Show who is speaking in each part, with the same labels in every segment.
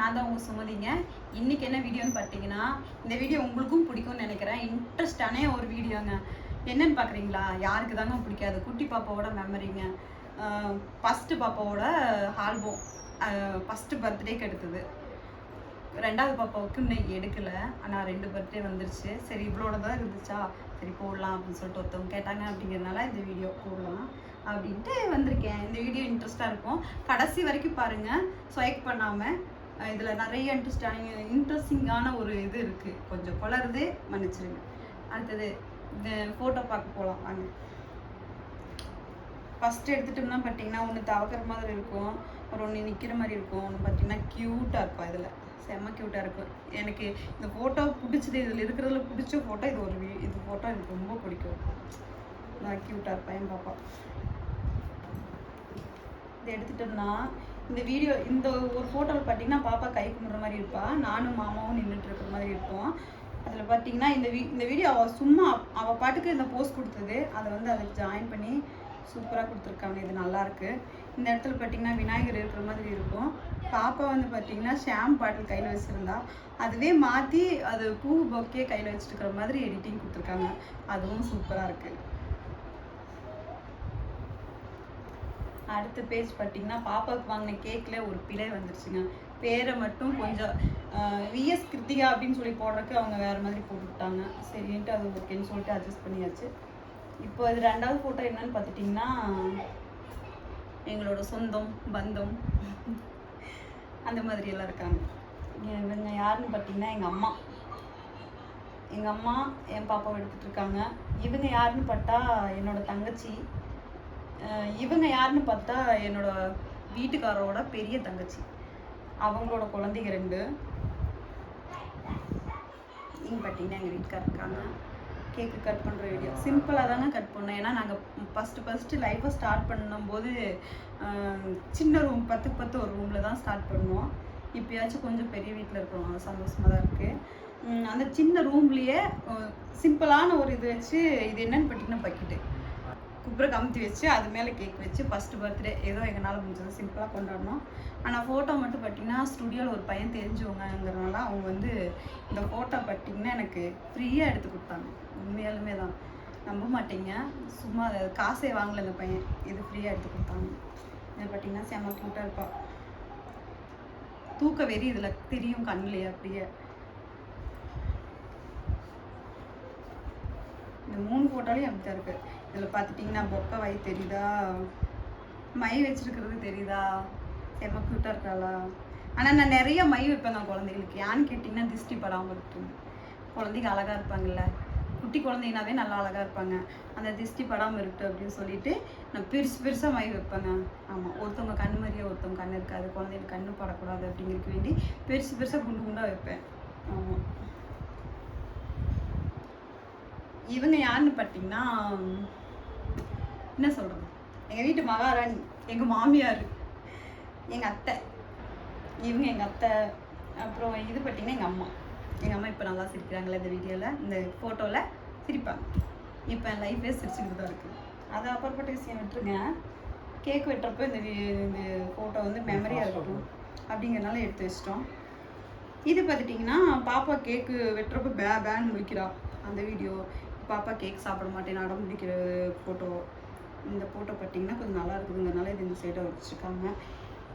Speaker 1: நான் தான் உங்கள் சுமதிங்க. இன்றைக்கி என்ன வீடியோன்னு பார்த்தீங்கன்னா, இந்த வீடியோ உங்களுக்கும் பிடிக்கும்னு நினைக்கிறேன். இன்ட்ரெஸ்டான ஒரு வீடியோங்க. என்னன்னு பார்க்குறீங்களா? யாருக்கு தாங்க பிடிக்காது? குட்டி பாப்பாவோட மெமரிங்க. ஃபஸ்ட்டு பாப்பாவோட ஆல்பம் ஃபஸ்ட்டு பர்த்டேக்கு எடுத்தது. ரெண்டாவது பாப்பாவுக்கு இன்னைக்கு எடுக்கலை, ஆனால் 2 பர்த்டே வந்துருச்சு. சரி இவ்வளோட தான் இருந்துச்சா, சரி போடலாம் அப்படின்னு சொல்லிட்டு ஒருத்தவங்க கேட்டாங்க. அப்படிங்கிறதுனால இந்த வீடியோ போடலாம் அப்படின்ட்டு வந்திருக்கேன். இந்த வீடியோ இன்ட்ரெஸ்ட்டாக இருக்கும், கடைசி வரைக்கும் பாருங்கள், ஸ்வைப் பண்ணாமல். இதில் நிறைய இன்ட்ரெஸ்டிங்கான ஒரு இது இருக்குது. கொஞ்சம் குளருது, மன்னிச்சிருங்க. அடுத்தது இந்த ஃபோட்டோ பார்க்க போகலாம் வாங்க. ஃபஸ்ட்டு எடுத்துட்டோம்னா பார்த்தீங்கன்னா ஒன்று தவக்கிற மாதிரி இருக்கும், ஒரு ஒன்று நிற்கிற மாதிரி இருக்கும், ஒன்று பார்த்தீங்கன்னா க்யூட்டாக இருக்கும். இதில் செம்ம க்யூட்டாக இருக்கும். எனக்கு இந்த ஃபோட்டோ பிடிச்சது, இதில் இருக்கிறதுல பிடிச்ச ஃபோட்டோ இது. இது ஃபோட்டோ எனக்கு ரொம்ப பிடிக்கும். நான் க்யூட்டாக இருப்பேன் என் பாப்பா. இதை எடுத்துட்டோம்னா இந்த வீடியோ இந்த ஒரு ஃபோட்டோவில் பார்த்தீங்கன்னா பாப்பா கை கும்பிட்ற மாதிரி இருப்பாள், நானும் மாமாவும் நின்றுட்டு இருக்கிற மாதிரி இருப்போம். அதில் பார்த்தீங்கன்னா இந்த வீடியோ அவள் சும்மா அவள் பாட்டுக்கு இந்த போஸ்ட் கொடுத்தது, அதை வந்து அதுக்கு ஜாயின் பண்ணி சூப்பராக கொடுத்துருக்காங்க. இது நல்லாயிருக்கு. இந்த இடத்துல பார்த்தீங்கன்னா விநாயகர் இருக்கிற மாதிரி இருக்கும். பாப்பா வந்து பார்த்தீங்கன்னா ஷாம் பாட்டில் கையில் வச்சுருந்தா, அதுவே மாற்றி அது பூ பொக்கே கையில் வச்சுருக்கிற மாதிரி எடிட்டிங் கொடுத்துருக்காங்க. அதுவும் சூப்பராக இருக்குது. அடுத்த பேஜ் பார்த்தீங்கன்னா பாப்பாவுக்கு வாங்கின கேக்கில் ஒரு பிழை வந்துருச்சுங்க. பேரை மட்டும் கொஞ்சம் விஎஸ் கிருத்திகா அப்படின்னு சொல்லி போடுறதுக்கு அவங்க வேறு மாதிரி போட்டுவிட்டாங்க. சரின்ட்டு அது ஓகேன்னு சொல்லிட்டு அட்ஜஸ்ட் பண்ணியாச்சு. இப்போ இது ரெண்டாவது ஃபோட்டோ என்னன்னு பார்த்துட்டிங்கன்னா, எங்களோட சொந்தம் பந்தம் அந்த மாதிரி எல்லாம் இருக்காங்க. இவங்க யாருன்னு பார்த்தீங்கன்னா எங்கள் அம்மா என் பாப்பாவை எடுத்துகிட்டு இருக்காங்க. இவங்க யாருன்னு பார்த்தா என்னோட தங்கச்சி. இவங்க யாருன்னு பார்த்தா என்னோட வீட்டுக்காரோட பெரிய தங்கச்சி. அவங்களோட குழந்தைங்க 2. இங்கே பார்த்தீங்கன்னா எங்கள் வீட்டுக்காரர் இருக்காங்க. கேக்கு கட் பண்ணுற வீடியோ சிம்பிளாக தாங்க கட் பண்ணோம். ஏன்னா நாங்கள் ஃபஸ்ட்டு லைஃப்பை ஸ்டார்ட் பண்ணும்போது சின்ன ரூம் 10க்கு 10 ஒரு ரூமில் தான் ஸ்டார்ட் பண்ணுவோம். இப்போயாச்சும் கொஞ்சம் பெரிய வீட்டில் இருக்கிறோம், அது சந்தோஷமாக தான் இருக்குது. அந்த சின்ன ரூம்லேயே சிம்பிளான ஒரு இது வச்சு, இது என்னன்னு பார்த்தீங்கன்னா பக்கெட்டு குப்புரை கமுத்தி வச்சு அது மேலே கேக் வச்சு ஃபஸ்ட்டு பர்த்டே ஏதோ எங்களால் முடிஞ்சது சிம்பிளாக கொண்டாடணும். ஆனால் ஃபோட்டோ மட்டும் பார்த்திங்கன்னா ஸ்டுடியோவில் ஒரு பையன் தெரிஞ்சவங்கிறனால அவங்க வந்து இந்த ஃபோட்டோ பார்த்திங்கன்னா எனக்கு ஃப்ரீயாக எடுத்து கொடுத்தாங்க. உண்மையாலுமே தான் நம்ப மாட்டீங்க, சும்மா காசே வாங்கலை இந்த பையன், இது ஃப்ரீயாக எடுத்து கொடுத்தாங்க. இதை பார்த்திங்கன்னா செம்ம க்யூட்டாக இருப்பாள். தூக்க வெறி இதில் தெரியும் கண்ணிலே. அப்படியே இந்த 3 ஃபோட்டோலையும் அப்படி தான் இருக்குது. இதில் பார்த்துட்டிங்கன்னா பொக்கை வாய் தெரியுதா, மை வச்சுருக்கிறது தெரியுதா, செம்ம க்யூட்டாக இருக்காளா. ஆனால் நான் நிறைய மை வைப்பேங்க குழந்தைகளுக்கு. ஏன்னு கேட்டிங்கன்னா திருஷ்டி படாமல் இருக்கும். குழந்தைங்க அழகாக இருப்பாங்கல்ல, குட்டி குழந்தைங்கனாவே நல்லா அழகாக இருப்பாங்க. அந்த திருஷ்டி படாமல் இருக்குது அப்படின்னு சொல்லிட்டு நான் பெருசாக மை வைப்பேங்க. ஆமாம், ஒருத்தவங்க கண் மாதிரியே ஒருத்தவங்க கண் இருக்காது, குழந்தைங்களுக்கு கண்ணு படக்கூடாது அப்படிங்கிறதுக்கு வேண்டி பெருசாக குண்டாக வைப்பேன். ஆமாம். இவங்க யாருன்னு பார்த்தீங்கன்னா என்ன சொல்கிறது, எங்கள் வீட்டு மகாராணி, எங்கள் மாமியார், எங்கள் அத்தை. இவங்க எங்கள் அத்தை. அப்புறம் இது பார்த்தீங்கன்னா எங்கள் அம்மா இப்போ நல்லா சிரிக்கிறாங்களே இந்த வீடியோவில், இந்த ஃபோட்டோவில் சிரிப்பாங்க. இப்போ என் லைஃபே சிரிச்சுக்கிட்டு தான் இருக்குது. அது அப்புறப்பட்ட விஷயம் விட்டுருங்க. கேக் வெட்டுறப்போ இந்த ஃபோட்டோ வந்து மெமரியாக இருக்கட்டும் அப்படிங்கிறனால எடுத்து வச்சிட்டோம். இது பார்த்துட்டிங்கன்னா பாப்பா கேக்கு வெட்டுறப்போ பேன்னு முழிக்கிறா அந்த வீடியோ. பாப்பா கேக் சாப்பிட மாட்டேன்னு அடம் பிடிக்கிற ஃபோட்டோ. இந்த ஃபோட்டோ பார்த்தீங்கன்னா கொஞ்சம் நல்லா இருக்குதுங்கிறதுனால இது இந்த சைடாக வச்சுருக்காங்க.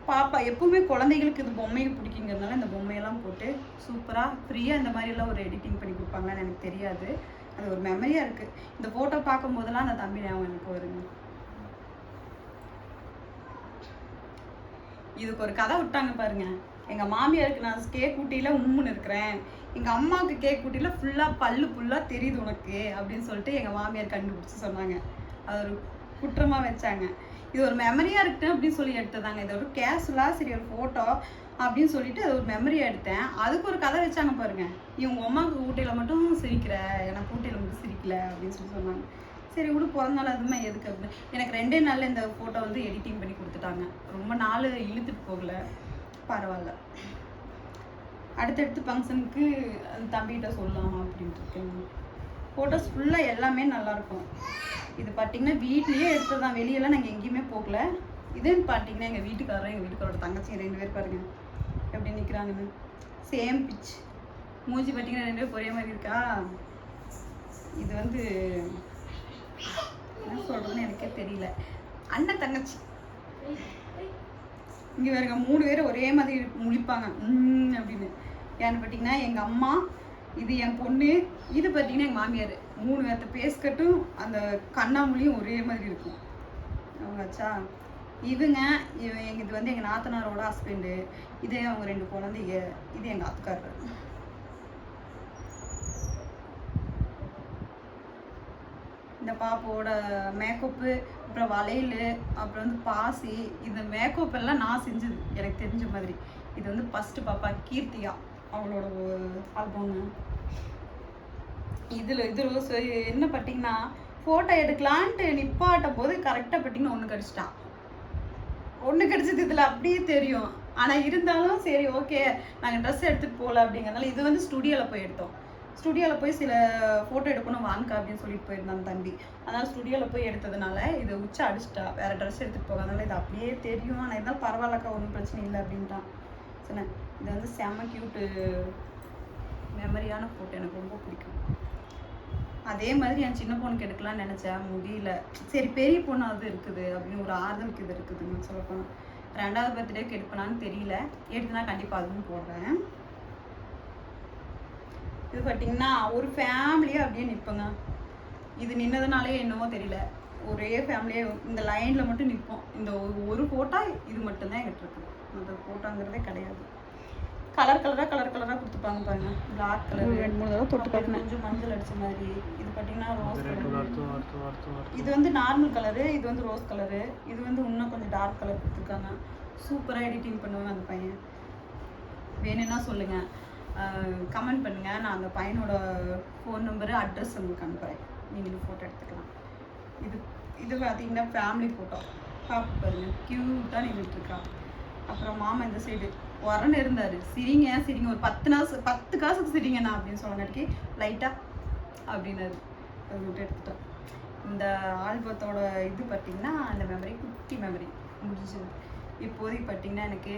Speaker 1: பாப்பா எப்பவுமே குழந்தைகளுக்கு இது பொம்மையை பிடிக்குங்கிறதுனால இந்த பொம்மையெல்லாம் போட்டு சூப்பராக ஃப்ரீயாக இந்த மாதிரியெல்லாம் ஒரு எடிட்டிங் பண்ணி கொடுப்பாங்கன்னு எனக்கு தெரியாது. அது ஒரு மெமரியாக இருக்குது. இந்த ஃபோட்டோ பார்க்கும் போதெல்லாம் அந்த தம்பி ஞாபகம் எனக்கு வருங்க. இதுக்கு ஒரு கதை விட்டாங்க பாருங்க. எங்கள் மாமியாருக்கு நான் கேக் ஊட்டியில் உம்முன்னு இருக்கிறேன், எங்கள் அம்மாவுக்கு கேக் ஊட்டியில் ஃபுல்லாக பல்லு ஃபுல்லாக தெரியுது உனக்கு அப்படின்னு சொல்லிட்டு எங்கள் மாமியார் கண்டுபிடிச்சி சொன்னாங்க. அது ஒரு குற்றமாக வச்சாங்க. இது ஒரு மெமரியாக இருக்குது அப்படின்னு சொல்லி எடுத்ததாங்க. இது ஒரு கேஷுவலாக சரி ஒரு ஃபோட்டோ அப்படின்னு சொல்லிட்டு அது ஒரு மெமரியாக எடுத்தேன். அதுக்கு ஒரு கதை வச்சாங்க பாருங்கள். இவங்க அம்மாவுக்கு ஊட்டியில் மட்டும் சிரிக்கிற, எனக்கு ஊட்டியில் மட்டும் சிரிக்கல அப்படின்னு சொல்லி சொன்னாங்க. சரி விடு, பிறந்தநாள் அதுவுமே எதுக்கு அப்படின்னு எனக்கு 2 நாளில் இந்த ஃபோட்டோ வந்து எடிட்டிங் பண்ணி கொடுத்துட்டாங்க. ரொம்ப நாள் இழுத்துட்டு போகல, பரவாயில்ல. அடுத்தடுத்து ஃபங்க்ஷனுக்கு அந்த தம்பிகிட்ட சொல்லலாம் அப்படின்ட்டு இருக்கேன். ஃபோட்டோஸ் ஃபுல்லாக எல்லாமே நல்லாயிருக்கும். இது பார்த்திங்கன்னா வீட்லேயே எடுத்ததான், வெளியெல்லாம் நாங்கள் எங்கேயுமே போகல. இதுன்னு பார்த்தீங்கன்னா எங்கள் வீட்டுக்காரரோட தங்கச்சி 2 பேர் பாருங்கள். எப்படி நிற்கிறாங்கன்னு. Same pitch. மூஞ்சி பார்த்தீங்கன்னா 2 பேரும் ஒரே மாதிரி இருக்கா. இது வந்து என்ன சொல்கிறதுன்னு எனக்கே தெரியல. அண்ணன் தங்கச்சி. இங்கே வேறுங்க 3 பேரும் ஒரே மாதிரி முழிப்பாங்க அப்படின்னு. ஏன்னு பார்த்தீங்கன்னா எங்கள் அம்மா, இது என் பொண்ணு, இது பார்த்தீங்கன்னா எங்கள் மாமியார். 3 பேர்த்த பேஸ்கட்டும் அந்த கண்ணாமொழியும் ஒரே மாதிரி இருக்கும். அவங்கச்சா இவங்க இது வந்து எங்கள் நாத்தனாரோட ஹஸ்பண்டு. இது அவங்க 2 குழந்தைங்க. இது எங்கள் அத்துக்காரர். இந்த பாப்போட மேக்கப்பு, அப்புறம் வளையல், அப்புறம் வந்து பாசி, இந்த மேக்கப் எல்லாம் நான் செஞ்சது எனக்கு தெரிஞ்ச மாதிரி. இது வந்து ஃபஸ்ட்டு பாப்பா கீர்த்தியா, அவளோட ஆல்பம். இதில் என்ன பார்த்தீங்கன்னா ஃபோட்டோ எடுக்கலான்ட்டு நிப்பாட்டும் போது கரெக்டாக பார்த்தீங்கன்னா ஒன்று கிடச்சிது. இதில் அப்படியே தெரியும். ஆனால் இருந்தாலும் சரி ஓகே நாங்கள் ட்ரெஸ் எடுத்துகிட்டு போகல அப்படிங்கிறதுனால இது வந்து ஸ்டுடியோவில் போய் எடுத்தோம். ஸ்டுடியோவில் போய் சில ஃபோட்டோ எடுக்கணும் வாங்க அப்படின்னு சொல்லிட்டு போயிருந்தான் தம்பி. அதனால் ஸ்டுடியோவில் போய் எடுத்ததுனால இது உச்சா அடிச்சிட்டா. வேறு ட்ரெஸ் எடுத்துகிட்டு போகாதனால இது அப்படியே தெரியும். ஆனால் இருந்தாலும் பரவாயில்லக்கா, ஒன்றும் பிரச்சனை இல்லை அப்படின்ட்டான். சொன்னேன் இது வந்து செம்ம க்யூட்டு மெமரியான ஃபோட்டோ, எனக்கு ரொம்ப பிடிக்கும். அதே மாதிரி என் சின்ன பொண்ணுக்கு எடுக்கலாம்னு நினச்சேன், முடியல. சரி பெரிய பொண்ணு அது இருக்குது அப்படின்னு ஒரு ஆறுதலுக்கு இது இருக்குதுன்னு சொல்லப்போனால். 2வது பர்த்டேக்கு எடுப்பேனான்னு தெரியல. எடுத்துனா கண்டிப்பாக அதுவும் போடுறேன். இது பார்த்தீங்கன்னா ஒரு ஃபேமிலியாக அப்படியே நிற்போங்க. இது நின்னதுனாலே என்னவோ தெரியல, ஒரே ஃபேமிலியே இந்த லைனில் மட்டும் நிற்போம். இந்த ஒரு ஃபோட்டோ இது மட்டும்தான் எங்கிட்ட இருக்குது. அந்த ஃபோட்டோங்கிறதே கிடையாது. கலர் கலராக கொடுத்துப்பாங்க பாருங்க. பிளாக் கலர் 2-3 தடவை தொட்டு காட்டினேன், கொஞ்சம் மஞ்சள் அடித்த மாதிரி. இது பார்த்தீங்கன்னா ரோஸ் கலர். இது வந்து நார்மல் கலரு, இது வந்து ரோஸ் கலரு. இது வந்து இன்னும் கொஞ்சம் டார்க் கலர் கொடுத்துருக்காங்க. சூப்பராக எடிட்டிங் பண்ணுவாங்க அந்த பையன். வேணும்னா சொல்லுங்கள், கமெண்ட் பண்ணுங்கள். நான் அந்த பையனோட ஃபோன் நம்பரு, அட்ரஸ் உங்களுக்கு அனுப்புகிறேன். நீங்களும் ஃபோட்டோ எடுத்துக்கலாம். இது பார்த்தீங்கன்னா ஃபேமிலி ஃபோட்டோ. பார்த்து பாருங்கள், க்யூட்டாக நின்றுட்டுருக்கா. அப்புறம் மாமா இந்த சைடு உரன்னு இருந்தார். சிரிங்க ஒரு 10 காசுக்கு சிரிங்கண்ணா அப்படின்னு சொன்னங்காட்டிக்கு லைட்டாக அப்படின்னாரு. அது மட்டும் எடுத்துட்டேன். இந்த ஆல்பத்தோட இது பார்த்திங்கன்னா அந்த மெமரி, குட்டி மெமரி முடிஞ்சது. இப்போதைக்கு பார்த்திங்கன்னா எனக்கு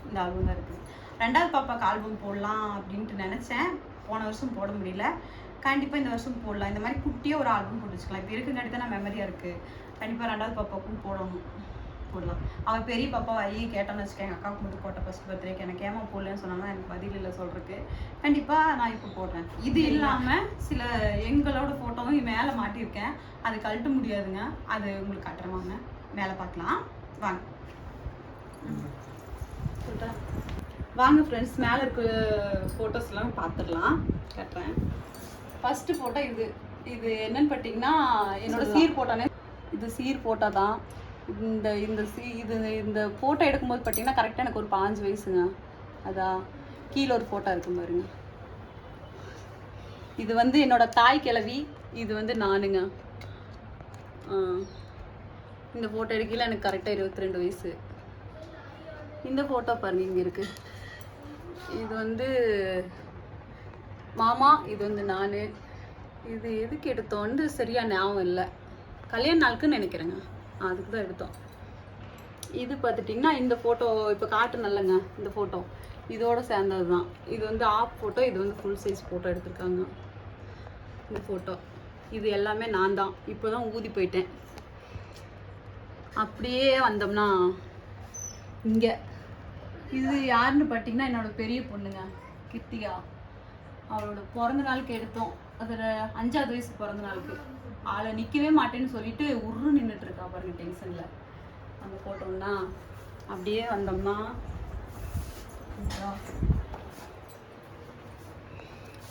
Speaker 1: இந்த ஆல்பம் தான் இருக்குது. 2வது பாப்பாவுக்கு ஆல்பம் போடலாம் அப்படின்ட்டு நினச்சேன். போன வருஷம் போட முடியல. கண்டிப்பாக இந்த வருஷம் போடலாம். இந்த மாதிரி குட்டியாக ஒரு ஆல்பம் போட்டு வச்சுக்கலாம். இப்போ இருக்குங்காட்டி தான் நான் மெமரியாக இருக்குது. கண்டிப்பாக 2வது பாப்பாவுக்கும் போடலாம். அவள் பெரிய பாப்பா ஐயே கேட்டான்னு வச்சுக்கேன். எங்கள் அக்காவுக்கு மட்டும் போட்ட ஃபஸ்ட் பர்த்டேக்கு எனக்கு ஏமா போடலன்னு சொன்னாங்கன்னா எனக்கு பதில் இல்லை சொல்கிறதுக்கு. கண்டிப்பாக நான் இப்போ போடுறேன். இது இல்லாமல் சில எங்களோட ஃபோட்டோவும் மேலே மாட்டியிருக்கேன். அது கழட்ட முடியாதுங்க. அது உங்களுக்கு காட்டுறேன், மேலே பார்க்கலாம் வாங்க. சொல்கிறேன் வாங்க ஃப்ரெண்ட்ஸ், மேலே இருக்க ஃபோட்டோஸ்லாம் பார்த்துடலாம், கட்டுறேன். ஃபஸ்ட்டு ஃபோட்டோ இது என்னன்னு பார்த்தீங்கன்னா என்னோட சீர் ஃபோட்டோனே. இது சீர் ஃபோட்டோ தான். இந்த ஃபோட்டோ எடுக்கும்போது பார்த்தீங்கன்னா கரெக்டாக எனக்கு ஒரு 5 வயசுங்க. அதான் கீழே ஒரு ஃபோட்டோ இருக்கும் பாருங்க. இது வந்து என்னோட தாய் கிழவி, இது வந்து நானுங்க. இந்த ஃபோட்டோ எடுக்கல எனக்கு கரெக்டாக 22 வயசு. இந்த ஃபோட்டோ பாருங்க இங்கே இருக்கு. இது வந்து மாமா, இது வந்து நான். இது எதுக்கு எடுத்தோன்னு சரியாக ஞாபகம் இல்லை. கல்யாண நாளுக்குன்னு நினைக்கிறேங்க, அதுக்கு தான் எடுத்தோம். இது பார்த்துட்டிங்கன்னா இந்த ஃபோட்டோ இப்போ காட்டு நல்லங்க. இந்த ஃபோட்டோ இதோட சேர்ந்தது தான். இது வந்து ஆஃப் ஃபோட்டோ, இது வந்து ஃபுல் சைஸ் ஃபோட்டோ எடுத்திருக்காங்க. இந்த ஃபோட்டோ இது எல்லாமே நான் தான். இப்போ தான் ஊதி போயிட்டேன். அப்படியே வந்தோம்னா இங்கே இது யாருன்னு பார்த்தீங்கன்னா என்னோட பெரிய பொண்ணுங்க, கிருத்திகா. அவளோட பிறந்த நாளுக்கு எடுத்தோம். அதில் 5வது வயசு பிறந்த நாளுக்கு. ஆளை நிற்கவே மாட்டேன்னு சொல்லிட்டு உருன்னு நின்றுட்டுருக்கா பாருங்க டென்ஷனில். அந்த ஃபோட்டோன்னா அப்படியே வந்தோம்னா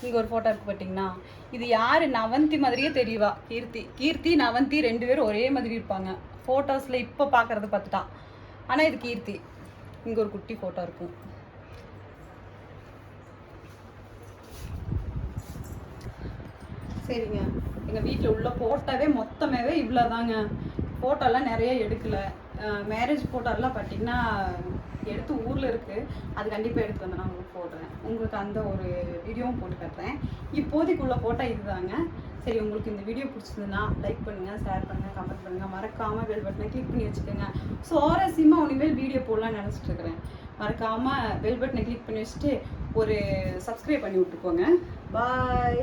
Speaker 1: இங்கே ஒரு ஃபோட்டோ இருக்குது பார்த்தீங்கன்னா. இது யார்? நவந்தி மாதிரியே தெரியவா. கீர்த்தி நவந்தி 2 பேரும் ஒரே மாதிரி இருப்பாங்க ஃபோட்டோஸில். இப்போ பார்க்குறது பார்த்துட்டான். ஆனால் இது கீர்த்தி. இங்கே ஒரு குட்டி ஃபோட்டோ இருக்கும். சரிங்க, எங்கள் வீட்டில் உள்ள ஃபோட்டோவே மொத்தமாகவே இவ்வளோ தாங்க. ஃபோட்டோலாம் நிறைய எடுக்கலை. மேரேஜ் ஃபோட்டோலாம் பார்த்தீங்கன்னா எடுத்து ஊரில் இருக்குது. அது கண்டிப்பாக எடுத்து வந்து நான் உங்களுக்கு போடுறேன். உங்களுக்கு அந்த ஒரு வீடியோவும் போட்டு காட்டுறேன். இப்போதைக்குள்ள ஃபோட்டோ இதுதாங்க. சரி, உங்களுக்கு இந்த வீடியோ பிடிச்சதுன்னா லைக் பண்ணுங்கள், ஷேர் பண்ணுங்கள், கமெண்ட் பண்ணுங்கள். மறக்காமல் பெல் பட்டனை கிளிக் பண்ணி வச்சுக்கோங்க. சுவாரஸ்யமாக இனிமேல் வீடியோ போடலான்னு நினச்சிட்டு இருக்கிறேன். மறக்காமல் பெல் பட்டனை கிளிக் பண்ணி வச்சுட்டு ஒரு சப்ஸ்கிரைப் பண்ணி விட்டுக்கோங்க. பாய்.